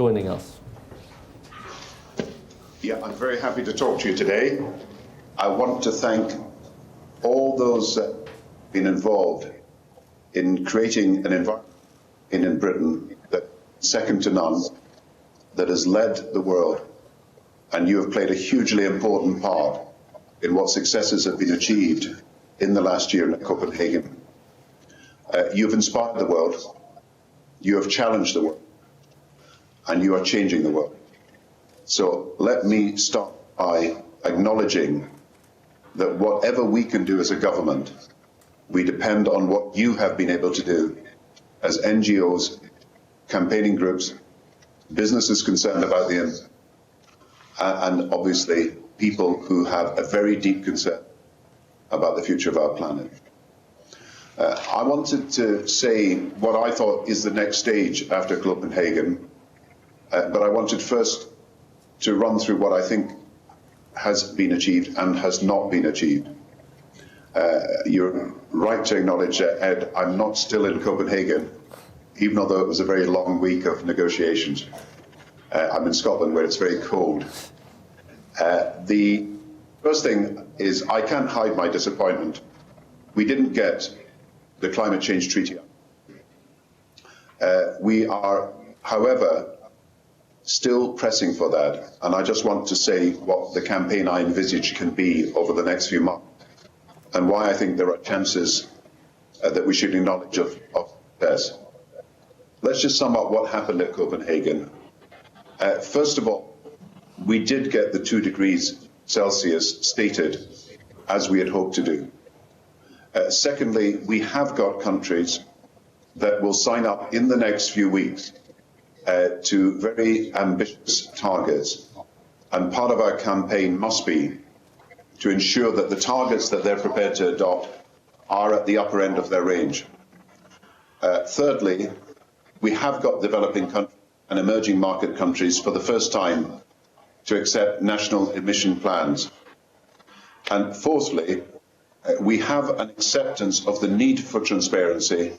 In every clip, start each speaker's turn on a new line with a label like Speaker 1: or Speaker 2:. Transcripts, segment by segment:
Speaker 1: joining us.
Speaker 2: Yeah, I'm very happy to talk to you today. I want to thank all those that have been involved in creating an environment in Britain that is second to none, that has led the world, and you have played a hugely important part in what successes have been achieved in the last year in Copenhagen. You've inspired the world, you have challenged the world, and you are changing the world. So let me start by acknowledging that whatever we can do as a government, we depend on what you have been able to do as NGOs, campaigning groups, businesses concerned about the environment, and obviously people who have a very deep concern about the future of our planet. I wanted to say what I thought is the next stage after Copenhagen, but I wanted first to run through what I think has been achieved and has not been achieved. You're right to acknowledge, Ed, I'm not still in Copenhagen, even although it was a very long week of negotiations. I'm in Scotland where it's very cold. The first thing is I can't hide my disappointment. We didn't get the climate change treaty. We are, however, still pressing for that, and I just want to say what the campaign I envisage can be over the next few months, and why I think there are chances that we should acknowledge of this. Let's just sum up what happened at Copenhagen. First of all, we did get the 2 degrees Celsius stated as we had hoped to do. Secondly, we have got countries that will sign up in the next few weeks to very ambitious targets, and part of our campaign must be to ensure that the targets that they're prepared to adopt are at the upper end of their range. Thirdly, we have got developing countries and emerging market countries for the first time to accept national emission plans. And fourthly, we have an acceptance of the need for transparency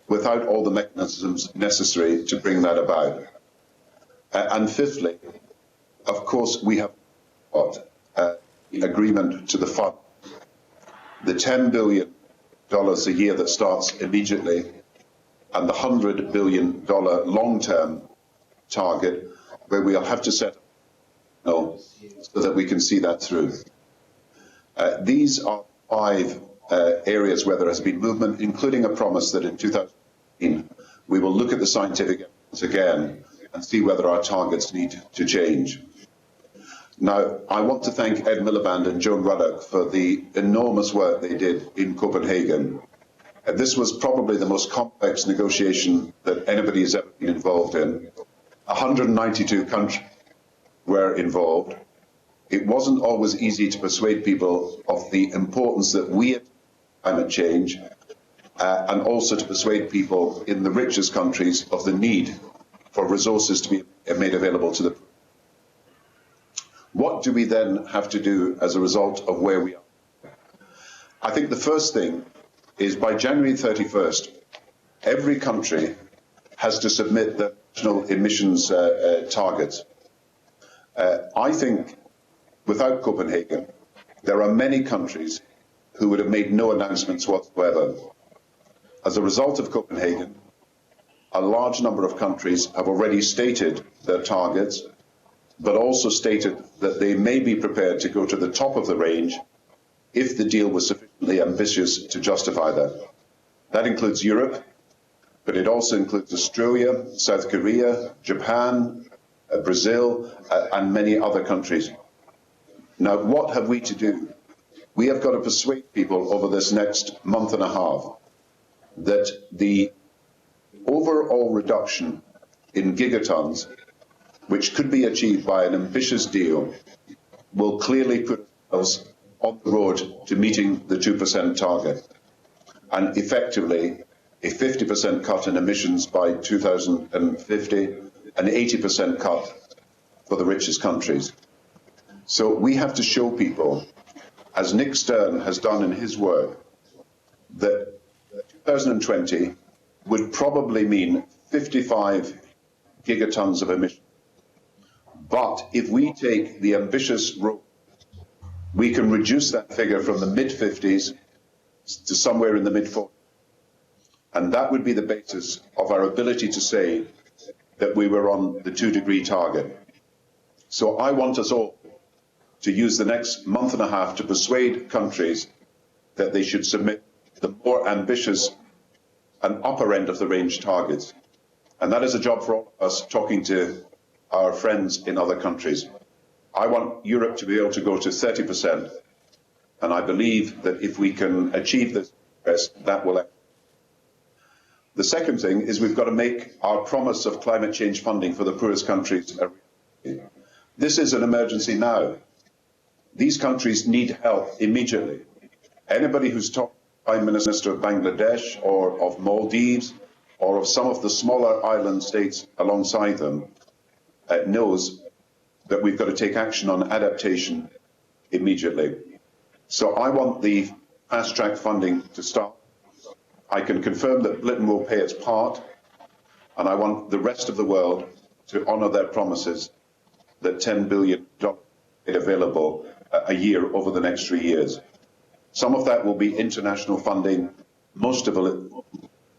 Speaker 2: without all the mechanisms necessary to bring that about. And fifthly, of course, we have got agreement to the fund, the $10 billion a year that starts immediately, and the $100 billion long-term target, where we'll have to set so that we can see that through. These are 5 areas where there has been movement, including a promise that in 2018 we will look at the scientific evidence again and see whether our targets need to change. Now, I want to thank Ed Miliband and Joan Ruddock for the enormous work they did in Copenhagen. This was probably the most complex negotiation that anybody has ever been involved in. 192 countries were involved. It wasn't always easy to persuade people of the importance that we had climate change, and also to persuade people in the richest countries of the need for resources to be made available to them. What do we then have to do as a result of where we are? I think the first thing is by January 31st, every country has to submit their national emissions targets. I think without Copenhagen, there are many countries who would have made no announcements whatsoever. As a result of Copenhagen, a large number of countries have already stated their targets, but also stated that they may be prepared to go to the top of the range if the deal was sufficiently ambitious to justify that. That includes Europe, but it also includes Australia, South Korea, Japan, Brazil, and many other countries. Now, what have we to do? We have got to persuade people over this next month and a half that the overall reduction in gigatons, which could be achieved by an ambitious deal, will clearly put us on the road to meeting the 2% target, and effectively a 50% cut in emissions by 2050, an 80% cut for the richest countries. So we have to show people, as Nick Stern has done in his work, that 2020 would probably mean $55 gigatons of emissions. But if we take the ambitious road, we can reduce that figure from the mid-50s to somewhere in the mid-40s. And that would be the basis of our ability to say that we were on the 2-degree target. So I want us all to use the next month and a half to persuade countries that they should submit the more ambitious and upper end of the range targets. And that is a job for all of us talking to our friends in other countries. I want Europe to be able to go to 30%, and I believe that if we can achieve this, that will. The second thing is we've got to make our promise of climate change funding for the poorest countries a reality. This is an emergency now. These countries need help immediately. Anybody who's talked to the Prime Minister of Bangladesh or of Maldives or of some of the smaller island states alongside them knows that we've got to take action on adaptation immediately. So I want the fast-track funding to start. I can confirm that Britain will pay its part, and I want the rest of the world to honour their promises that $10 billion is available a year over the next 3 years. Some of that will be international funding. Most of it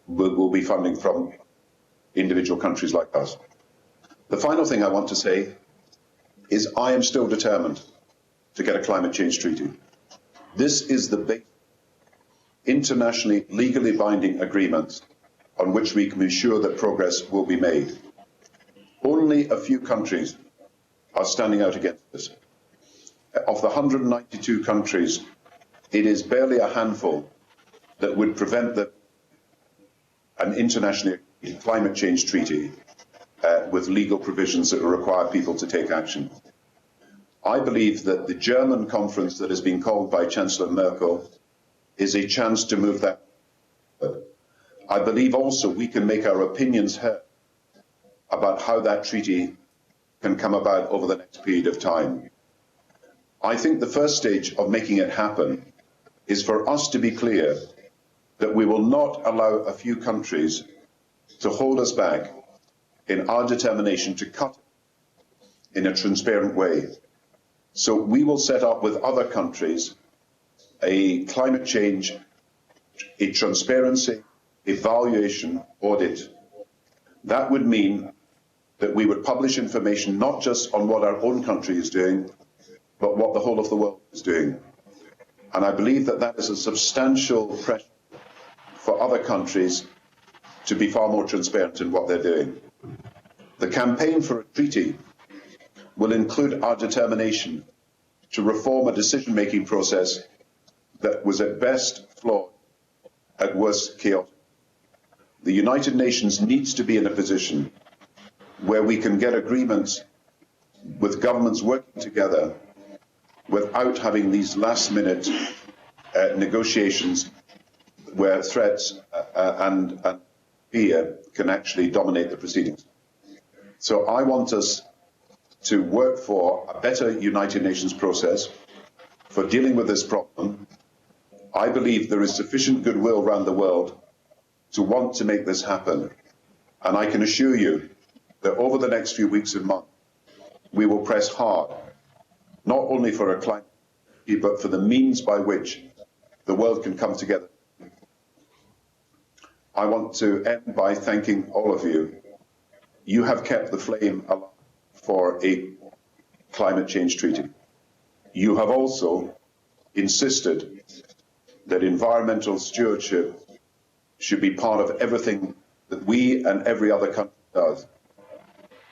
Speaker 2: will be funding from individual countries like us. The final thing I want to say is I am still determined to get a climate change treaty. This is the big internationally legally binding agreements on which we can be sure that progress will be made. Only a few countries are standing out against this. Of the 192 countries, it is barely a handful that would prevent an international climate change treaty with legal provisions that will require people to take action. I believe that the German conference that has been called by Chancellor Merkel is a chance to move that. I believe also we can make our opinions heard about how that treaty can come about over the next period of time. I think the first stage of making it happen is for us to be clear that we will not allow a few countries to hold us back in our determination to cut in a transparent way. So we will set up with other countries a climate change, a transparency, evaluation audit. That would mean that we would publish information not just on what our own country is doing, but what the whole of the world is doing. And I believe that that is a substantial pressure for other countries to be far more transparent in what they're doing. The campaign for a treaty will include our determination to reform a decision-making process that was at best flawed, at worst chaotic. The United Nations needs to be in a position where we can get agreements with governments working together without having these last-minute negotiations where threats and fear can actually dominate the proceedings. So I want us to work for a better United Nations process for dealing with this problem. I believe there is sufficient goodwill around the world to want to make this happen. And I can assure you that over the next few weeks and months, we will press hard, not only for a climate, but for the means by which the world can come together. I want to end by thanking all of you. You have kept the flame alive for a climate change treaty. You have also insisted that environmental stewardship should be part of everything that we and every other country does.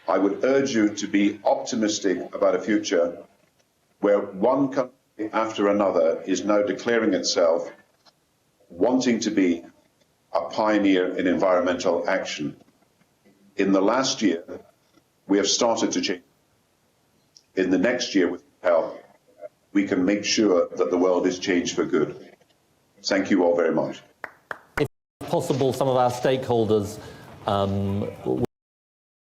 Speaker 2: I would urge you to be optimistic about a future where one country after another is now declaring itself wanting to be a pioneer in environmental action. In the last year, we have started to change. In the next year, with help, we can make sure that the world is changed for good. Thank you all very much.
Speaker 1: If possible, some of our stakeholders